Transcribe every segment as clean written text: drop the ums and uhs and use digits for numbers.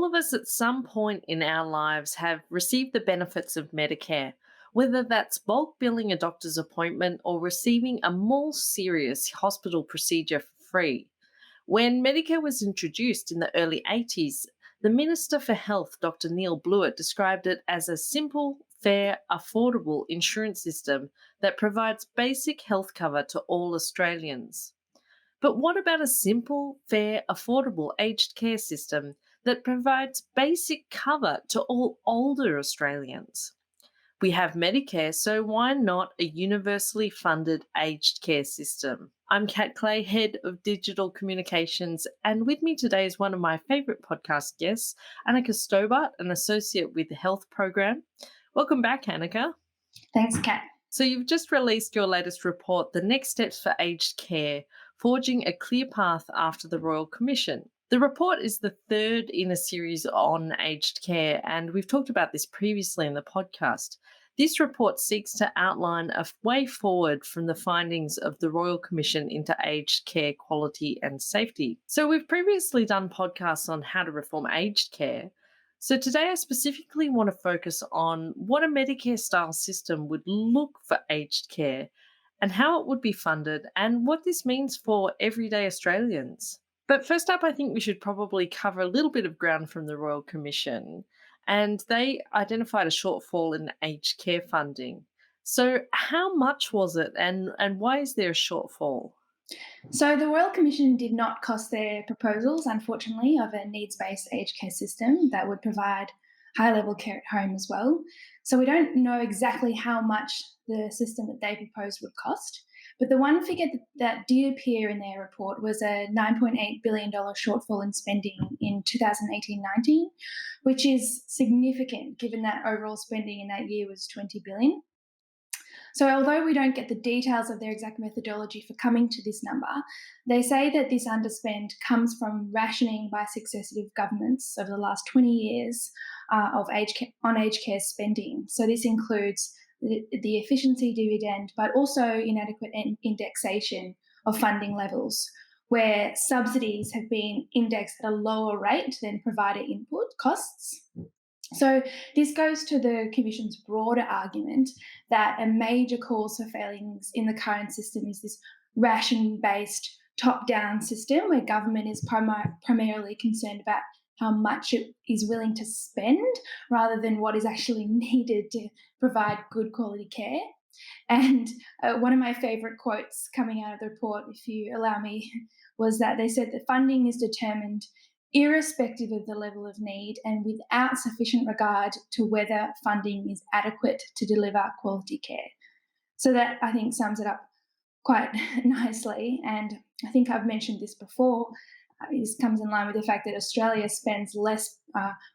All of us at some point in our lives have received the benefits of Medicare, whether that's bulk billing a doctor's appointment or receiving a more serious hospital procedure for free. When Medicare was introduced in the early 80s, the Minister for Health, Dr. Neal Blewett, described it as a simple, fair, affordable insurance system that provides basic health cover to all Australians. But what about a simple, fair, affordable aged care system that provides basic cover to all older Australians? We have Medicare, so why not a universally funded aged care system? I'm Kat Clay, Head of Digital Communications, and with me today is one of my favourite podcast guests, Anika Stobart, an associate with the Health Program. Welcome back, Anika. Thanks, Kat. So you've just released your latest report, The Next Steps for Aged Care, Forging a Clear Path After the Royal Commission. The report is the third in a series on aged care, and we've talked about this previously in the podcast. This report seeks to outline a way forward from the findings of the Royal Commission into aged care quality and safety. So we've previously done podcasts on how to reform aged care. So today I specifically want to focus on what a Medicare-style system would look for aged care and how it would be funded and what this means for everyday Australians. But first up, I think we should probably cover a little bit of ground from the Royal Commission, and they identified a shortfall in aged care funding. So how much was it and why is there a shortfall? So the Royal Commission did not cost their proposals, unfortunately, of a needs-based aged care system that would provide high-level care at home as well. So we don't know exactly how much the system that they proposed would cost. But the one figure that did appear in their report was a $9.8 billion shortfall in spending in 2018-19, which is significant given that overall spending in that year was $20 billion. So, although we don't get the details of their exact methodology for coming to this number, they say that this underspend comes from rationing by successive governments over the last 20 years of aged care spending. So, this includes the efficiency dividend, but also inadequate indexation of funding levels, where subsidies have been indexed at a lower rate than provider input costs. So this goes to the Commission's broader argument that a major cause for failings in the current system is this ration-based top-down system where government is primarily concerned about how much it is willing to spend rather than what is actually needed to provide good quality care. And one of my favourite quotes coming out of the report, if you allow me, was that they said that funding is determined irrespective of the level of need and without sufficient regard to whether funding is adequate to deliver quality care. So that, I think, sums it up quite nicely. And I think I've mentioned this before. This comes in line with the fact that Australia spends less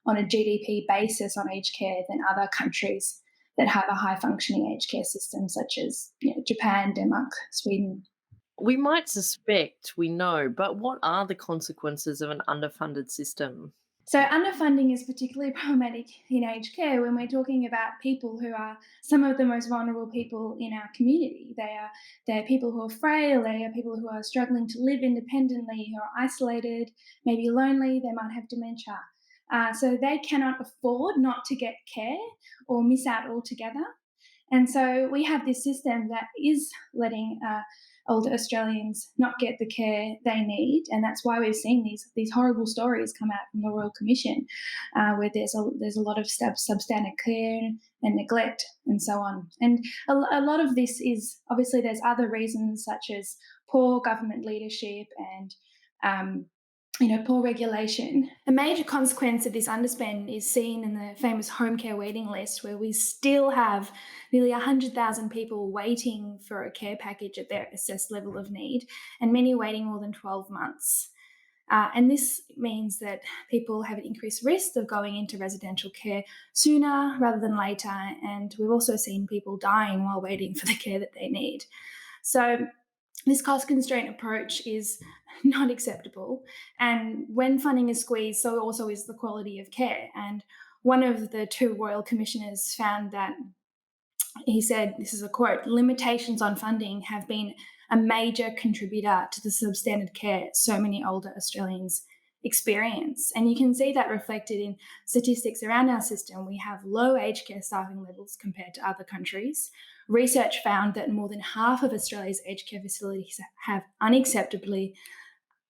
on a GDP basis on aged care than other countries that have a high-functioning aged care system, such as Japan, Denmark, Sweden. We might suspect we know, but what are the consequences of an underfunded system? So underfunding is particularly problematic in aged care when we're talking about people who are some of the most vulnerable people in our community. They're people who are frail, they are people who are struggling to live independently, who are isolated, maybe lonely, they might have dementia. So they cannot afford not to get care or miss out altogether. And so we have this system that is letting older Australians not get the care they need, and that's why we've seen these horrible stories come out from the Royal Commission, where there's a lot of substandard care and neglect and so on. And a lot of this is obviously there's other reasons such as poor government leadership and poor regulation. A major consequence of this underspend is seen in the famous home care waiting list, where we still have nearly 100,000 people waiting for a care package at their assessed level of need, and many waiting more than 12 months. And this means that people have an increased risk of going into residential care sooner rather than later, and we've also seen people dying while waiting for the care that they need. So this cost constraint approach is not acceptable. And when funding is squeezed, so also is the quality of care. And one of the two Royal Commissioners found that, he said, this is a quote, "Limitations on funding have been a major contributor to the substandard care so many older Australians experience. And you can see that reflected in statistics around our system. We have low aged care staffing levels compared to other countries. Research found that more than half of Australia's aged care facilities have unacceptably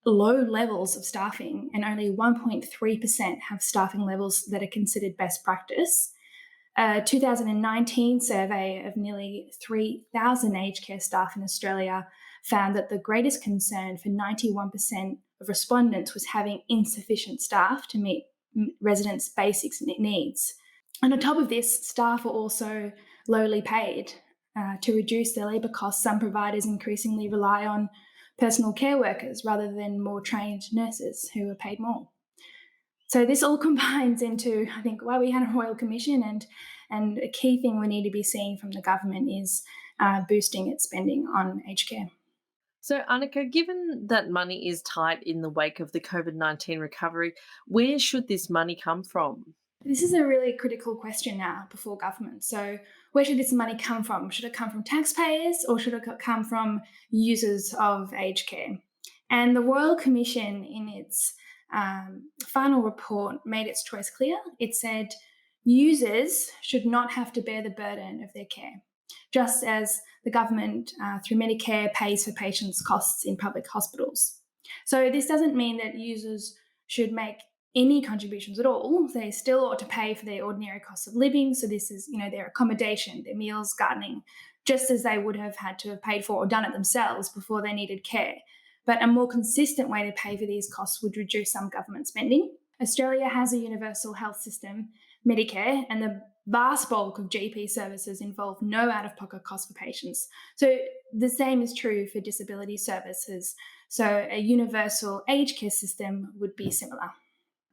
low levels of staffing, and only 1.3% have staffing levels that are considered best practice. A 2019 survey of nearly 3,000 aged care staff in Australia found that the greatest concern for 91% of respondents was having insufficient staff to meet residents' basic needs. And on top of this, staff are also lowly paid. To reduce their labour costs, some providers increasingly rely on personal care workers rather than more trained nurses who are paid more. So this all combines into, I think, why we had a Royal Commission, and a key thing we need to be seeing from the government is boosting its spending on aged care. So, Anika, given that money is tight in the wake of the COVID-19 recovery, where should this money come from? This is a really critical question now before government. So where should this money come from? Should it come from taxpayers, or should it come from users of aged care? And the Royal Commission, in its final report, made its choice clear. It said users should not have to bear the burden of their care, just as the government, through Medicare, pays for patients' costs in public hospitals. So this doesn't mean that users should make any contributions at all. They still ought to pay for their ordinary costs of living. So this is, their accommodation, their meals, gardening, just as they would have had to have paid for or done it themselves before they needed care. But a more consistent way to pay for these costs would reduce some government spending. Australia has a universal health system, Medicare, and the vast bulk of GP services involve no out-of-pocket cost for patients. So the same is true for disability services. So a universal aged care system would be similar.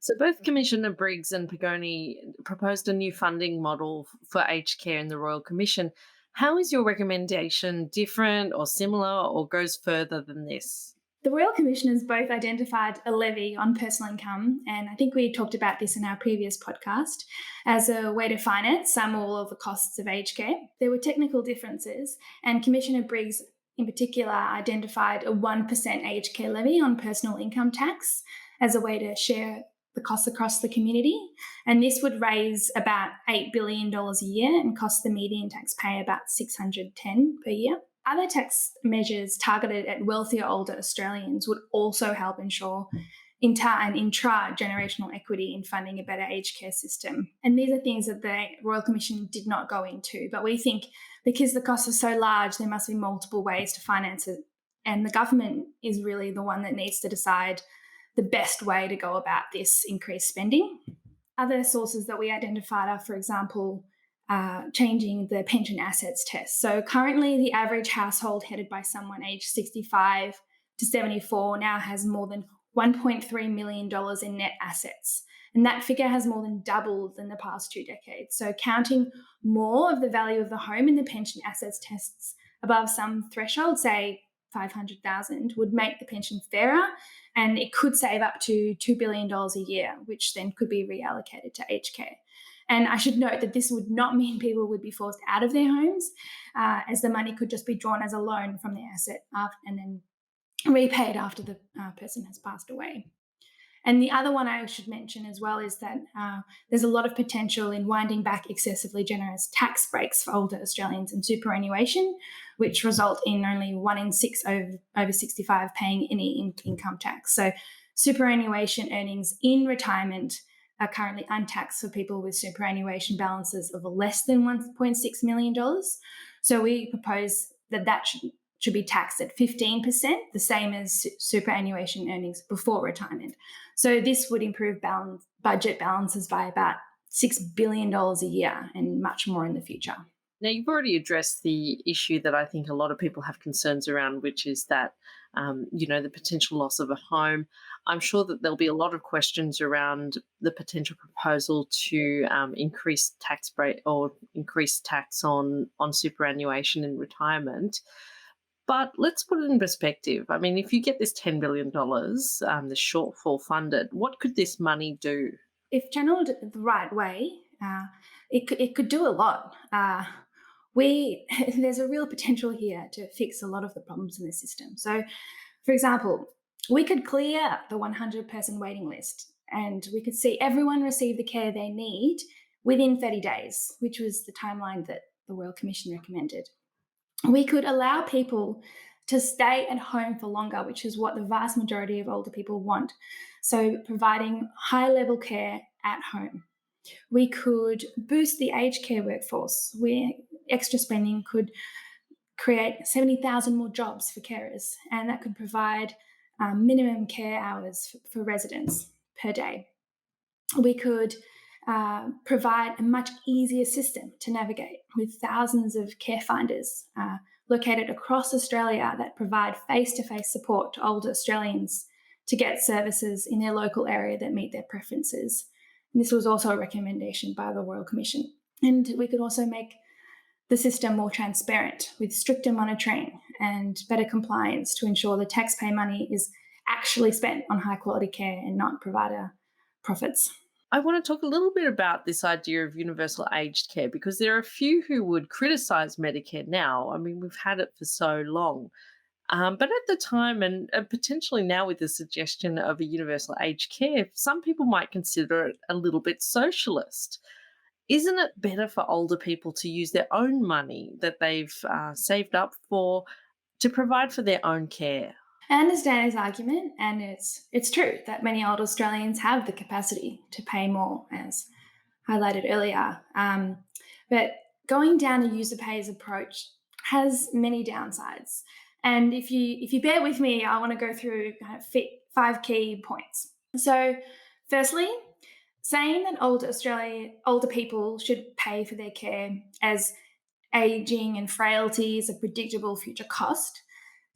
So both Commissioner Briggs and Pagoni proposed a new funding model for aged care in the Royal Commission. How is your recommendation different or similar, or goes further than this? The Royal Commissioners both identified a levy on personal income, and I think we talked about this in our previous podcast, as a way to finance some or all of the costs of aged care. There were technical differences, and Commissioner Briggs in particular identified a 1% aged care levy on personal income tax as a way to share the costs across the community. And this would raise about $8 billion a year and cost the median taxpayer about $610 per year. Other tax measures targeted at wealthier older Australians would also help ensure intra-generational equity in funding a better aged care system. And these are things that the Royal Commission did not go into, but we think because the costs are so large, there must be multiple ways to finance it. And the government is really the one that needs to decide the best way to go about this increased spending. Other sources that we identified are, for example, changing the pension assets test. So currently the average household headed by someone aged 65 to 74 now has more than $1.3 million in net assets. And that figure has more than doubled in the past 2 decades. So counting more of the value of the home in the pension assets tests above some threshold, say 500,000, would make the pension fairer, and it could save up to $2 billion a year, which then could be reallocated to aged care. And I should note that this would not mean people would be forced out of their homes, as the money could just be drawn as a loan from the asset and then repaid after the person has passed away. And the other one I should mention as well is that there's a lot of potential in winding back excessively generous tax breaks for older Australians and superannuation, which result in only 1 in 6 over 65 paying any income tax. So superannuation earnings in retirement are currently untaxed for people with superannuation balances of less than $1.6 million. So we propose that should be taxed at 15%, the same as superannuation earnings before retirement. So this would improve budget balances by about $6 billion a year and much more in the future. Now, you've already addressed the issue that I think a lot of people have concerns around, which is that, the potential loss of a home. I'm sure that there'll be a lot of questions around the potential proposal to increase tax rate or increase tax on superannuation in retirement. But let's put it in perspective. I mean, if you get this $10 billion, the shortfall funded, what could this money do? If channeled the right way, it could do a lot. There's a real potential here to fix a lot of the problems in the system. So, for example, We could clear the 100-person waiting list and we could see everyone receive the care they need within 30 days, which was the timeline that the Royal Commission recommended. We could allow people to stay at home for longer, which is what the vast majority of older people want. So, providing high level care at home. We could boost the aged care workforce, where extra spending could create 70,000 more jobs for carers, and that could provide minimum care hours for residents per day. We could provide a much easier system to navigate with thousands of care finders located across Australia that provide face to face support to older Australians to get services in their local area that meet their preferences. And this was also a recommendation by the Royal Commission. And we could also make the system more transparent with stricter monitoring and better compliance to ensure the taxpayer money is actually spent on high quality care and not provider profits. I want to talk a little bit about this idea of universal aged care because there are a few who would criticize Medicare now. I mean, we've had it for so long. But at the time, and potentially now with the suggestion of a universal aged care, some people might consider it a little bit socialist. Isn't it better for older people to use their own money that they've saved up for to provide for their own care? I understand his argument, and it's true that many old Australians have the capacity to pay more, as highlighted earlier. But going down a user pays approach has many downsides. And if you bear with me, I want to go through kind of five key points. So, firstly, saying that older people should pay for their care as aging and frailty is a predictable future cost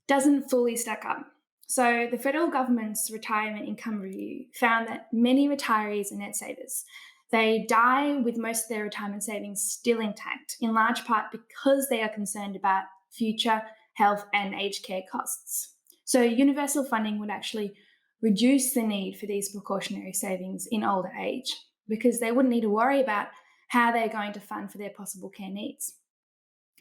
doesn't fully stack up. So, the federal government's retirement income review found that many retirees are net savers. They die with most of their retirement savings still intact, in large part because they are concerned about future health and aged care costs. So, universal funding would actually reduce the need for these precautionary savings in older age because they wouldn't need to worry about how they're going to fund for their possible care needs.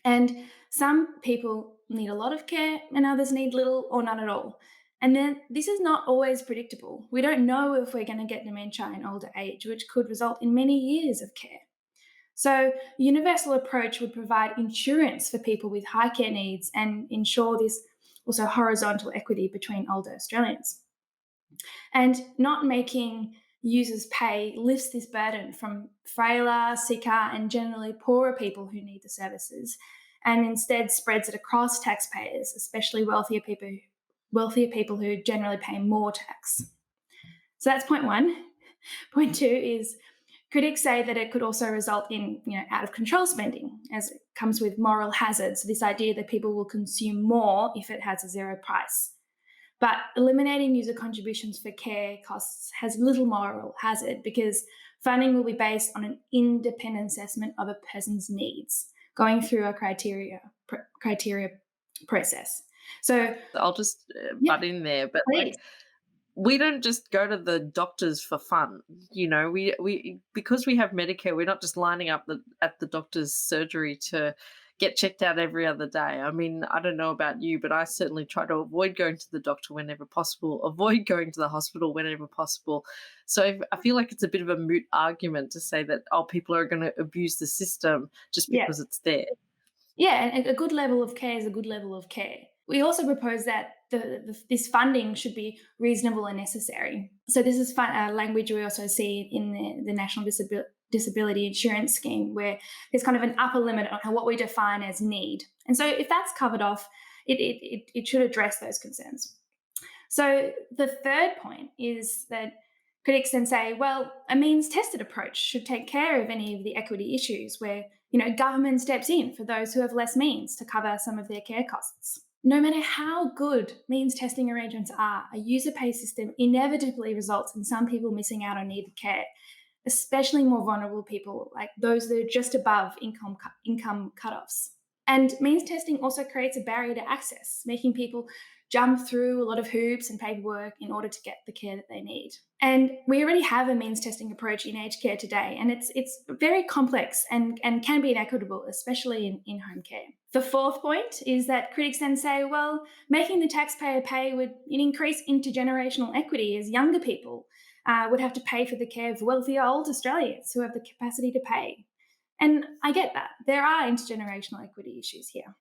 And some people need a lot of care and others need little or none at all. And then this is not always predictable. We don't know if we're going to get dementia in older age, which could result in many years of care. So, a universal approach would provide insurance for people with high care needs and ensure this also horizontal equity between older Australians. And not making users pay lifts this burden from frailer, sicker, and generally poorer people who need the services, and instead spreads it across taxpayers, especially wealthier people who generally pay more tax. So that's point one. Point two is critics say that it could also result in out of control spending, as it comes with moral hazards. This idea that people will consume more if it has a zero price. But eliminating user contributions for care costs has little moral hazard because funding will be based on an independent assessment of a person's needs, going through a criteria process. So, I'll just yeah, butt in there, but please. like we don't just go to the doctors for fun. We because we have Medicare, we're not just lining up at the doctor's surgery to get checked out every other day. I mean, I don't know about you, but I certainly try to avoid going to the doctor whenever possible, avoid going to the hospital whenever possible. So I feel like it's a bit of a moot argument to say that, oh, people are going to abuse the system just Yeah. because it's there. Yeah, and a good level of care is a good level of care. We also propose that this funding should be reasonable and necessary. So this is language we also see in the National Disability Insurance Scheme, where there's kind of an upper limit on what we define as need. And so if that's covered off, it should address those concerns. So the third point is that critics then say, well, a means tested approach should take care of any of the equity issues where, government steps in for those who have less means to cover some of their care costs. No matter how good means testing arrangements are, a user pay system inevitably results in some people missing out on needed care, especially more vulnerable people like those that are just above income cutoffs. And means testing also creates a barrier to access, making people jump through a lot of hoops and paperwork in order to get the care that they need. And we already have a means testing approach in aged care today, and it's very complex and can be inequitable, especially in home care. The fourth point is that critics then say, well, making the taxpayer pay would increase intergenerational equity as younger people would have to pay for the care of wealthier old Australians who have the capacity to pay. And I get that. There are intergenerational equity issues here.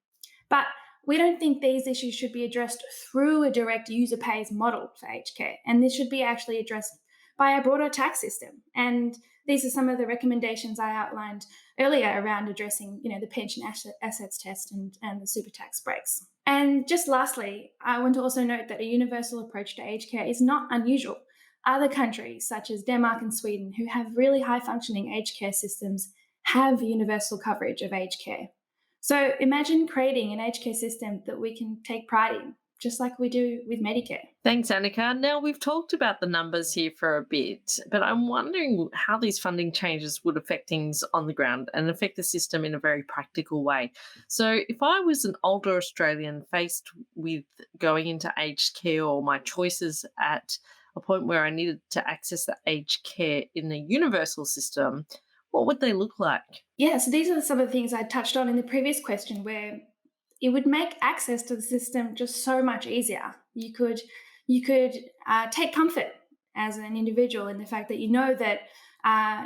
But we don't think these issues should be addressed through a direct user pays model for aged care. And this should be actually addressed by a broader tax system. And these are some of the recommendations I outlined earlier around addressing, the pension assets test and the super tax breaks. And just lastly, I want to also note that a universal approach to aged care is not unusual. Other countries, such as Denmark and Sweden, who have really high functioning aged care systems, have universal coverage of aged care. So imagine creating an aged care system that we can take pride in, just like we do with Medicare. Thanks, Anika. Now, we've talked about the numbers here for a bit, but I'm wondering how these funding changes would affect things on the ground and affect the system in a very practical way. So, if I was an older Australian faced with going into aged care or my choices at a point where I needed to access the aged care in the universal system, what would they look like? Yeah, so these are some of the things I touched on in the previous question, where it would make access to the system just so much easier. You could take comfort as an individual in the fact that you know that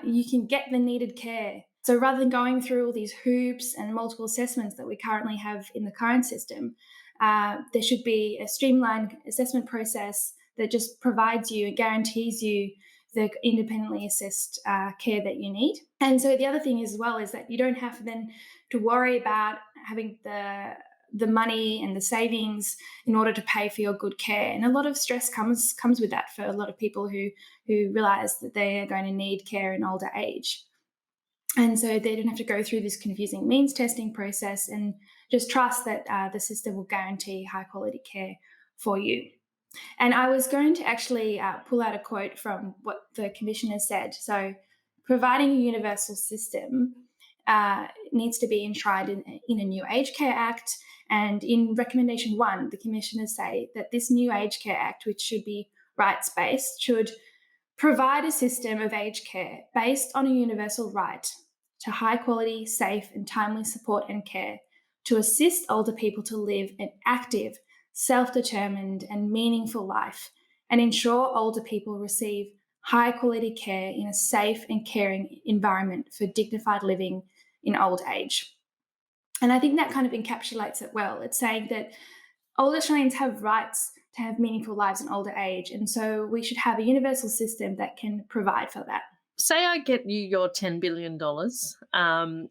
you can get the needed care. So rather than going through all these hoops and multiple assessments that we currently have in the current system, there should be a streamlined assessment process that just provides you and guarantees you the independently assessed care that you need. And so the other thing as well is that you don't have then to worry about having the money and the savings in order to pay for your good care. And a lot of stress comes with that for a lot of people who realize that they are going to need care in older age. And so they don't have to go through this confusing means testing process and just trust that the system will guarantee high quality care for you. And I was going to actually pull out a quote from what the commissioner said. So, providing a universal system needs to be enshrined in a new Aged Care Act. And in recommendation 1, the commissioners say that this new Aged Care Act, which should be rights based, should provide a system of aged care based on a universal right to high quality, safe, and timely support and care to assist older people to live an active, self-determined, and meaningful life, and ensure older people receive high quality care in a safe and caring environment for dignified living in old age. And I think that kind of encapsulates it well. It's saying that older Australians have rights to have meaningful lives in older age, and so we should have a universal system that can provide for that. Say I get you your $10 billion.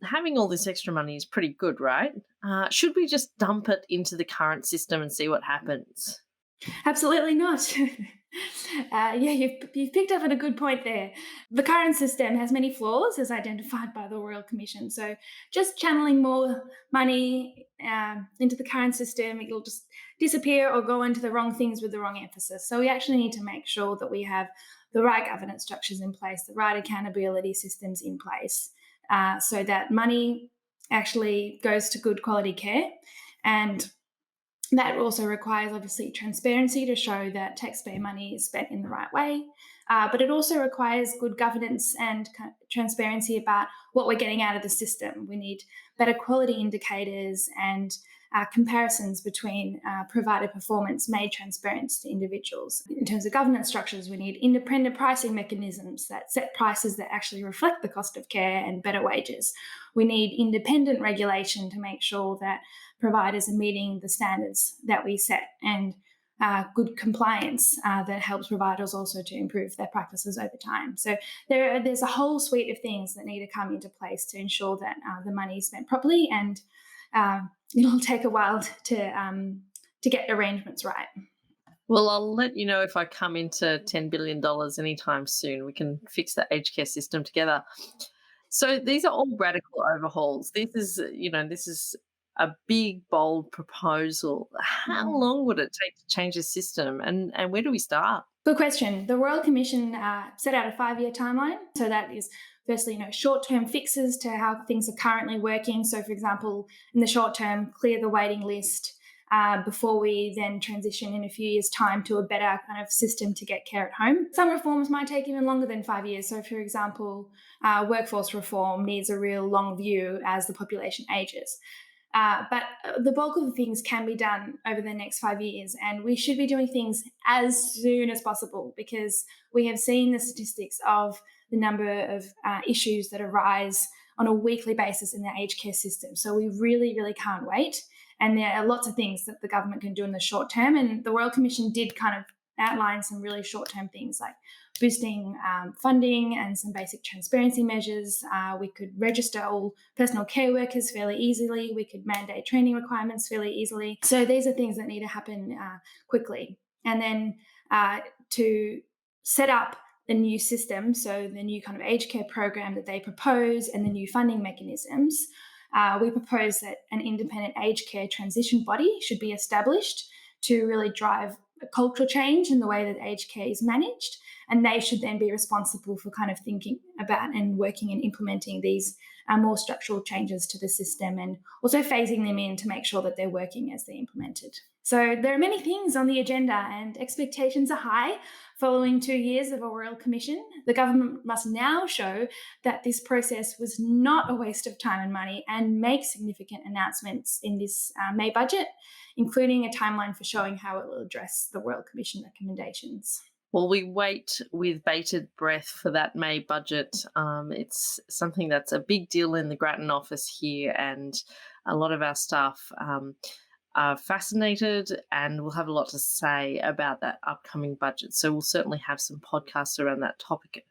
Having all this extra money is pretty good, right? Should we just dump it into the current system and see what happens? Absolutely not. Yeah, you've picked up on a good point there. The current system has many flaws, as identified by the Royal Commission. So, just channeling more money into the current system, it'll just disappear or go into the wrong things with the wrong emphasis. So, we actually need to make sure that we have the right governance structures in place, the right accountability systems in place, so that money actually goes to good quality care. And that also requires, obviously, transparency to show that taxpayer money is spent in the right way. But it also requires good governance and transparency about what we're getting out of the system. We need better quality indicators and comparisons between provider performance made transparent to individuals. In terms of governance structures, we need independent pricing mechanisms that set prices that actually reflect the cost of care and better wages. We need independent regulation to make sure that providers are meeting the standards that we set, and good compliance that helps providers also to improve their practices over time. So there's a whole suite of things that need to come into place to ensure that the money is spent properly, and it'll take a while to get arrangements right. Well, I'll let you know if I come into $10 billion anytime soon. We can fix the aged care system together. So these are all radical overhauls. This is a big, bold proposal. How Mhm. long would it take to change the system, and where do we start? Good question. The Royal Commission set out a 5-year timeline. So that is firstly, short-term fixes to how things are currently working. So, for example, in the short term, clear the waiting list before we then transition in a few years' time to a better kind of system to get care at home. Some reforms might take even longer than 5 years. So, for example, workforce reform needs a real long view as the population ages. But the bulk of the things can be done over the next 5 years, and we should be doing things as soon as possible because we have seen the statistics of the number of issues that arise on a weekly basis in the aged care system. So we really, really can't wait. And there are lots of things that the government can do in the short term. And the Royal Commission did kind of outline some really short term things like boosting funding and some basic transparency measures. We could register all personal care workers fairly easily. We could mandate training requirements fairly easily. So these are things that need to happen quickly. And then to set up the new system, so the new kind of aged care program that they propose and the new funding mechanisms, we propose that an independent aged care transition body should be established to really drive a cultural change in the way that aged care is managed. And they should then be responsible for kind of thinking about and working and implementing these more structural changes to the system and also phasing them in to make sure that they're working as they're implemented. So there are many things on the agenda and expectations are high following 2 years of a Royal Commission. The government must now show that this process was not a waste of time and money and make significant announcements in this May budget, including a timeline for showing how it will address the Royal Commission recommendations. Well, we wait with bated breath for that May budget. It's something that's a big deal in the Grattan office here, and a lot of our staff are fascinated and will have a lot to say about that upcoming budget. So we'll certainly have some podcasts around that topic.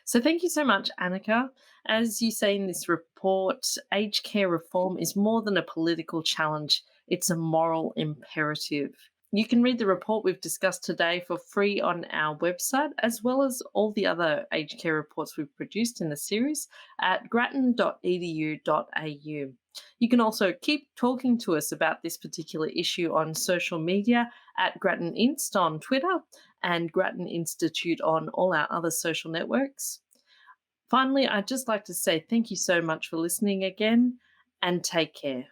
So thank you so much, Anika. As you say in this report, aged care reform is more than a political challenge, it's a moral imperative. You can read the report we've discussed today for free on our website, as well as all the other aged care reports we've produced in the series at grattan.edu.au. You can also keep talking to us about this particular issue on social media at Grattan Inst on Twitter and Grattan Institute on all our other social networks. Finally, I'd just like to say thank you so much for listening again, and take care.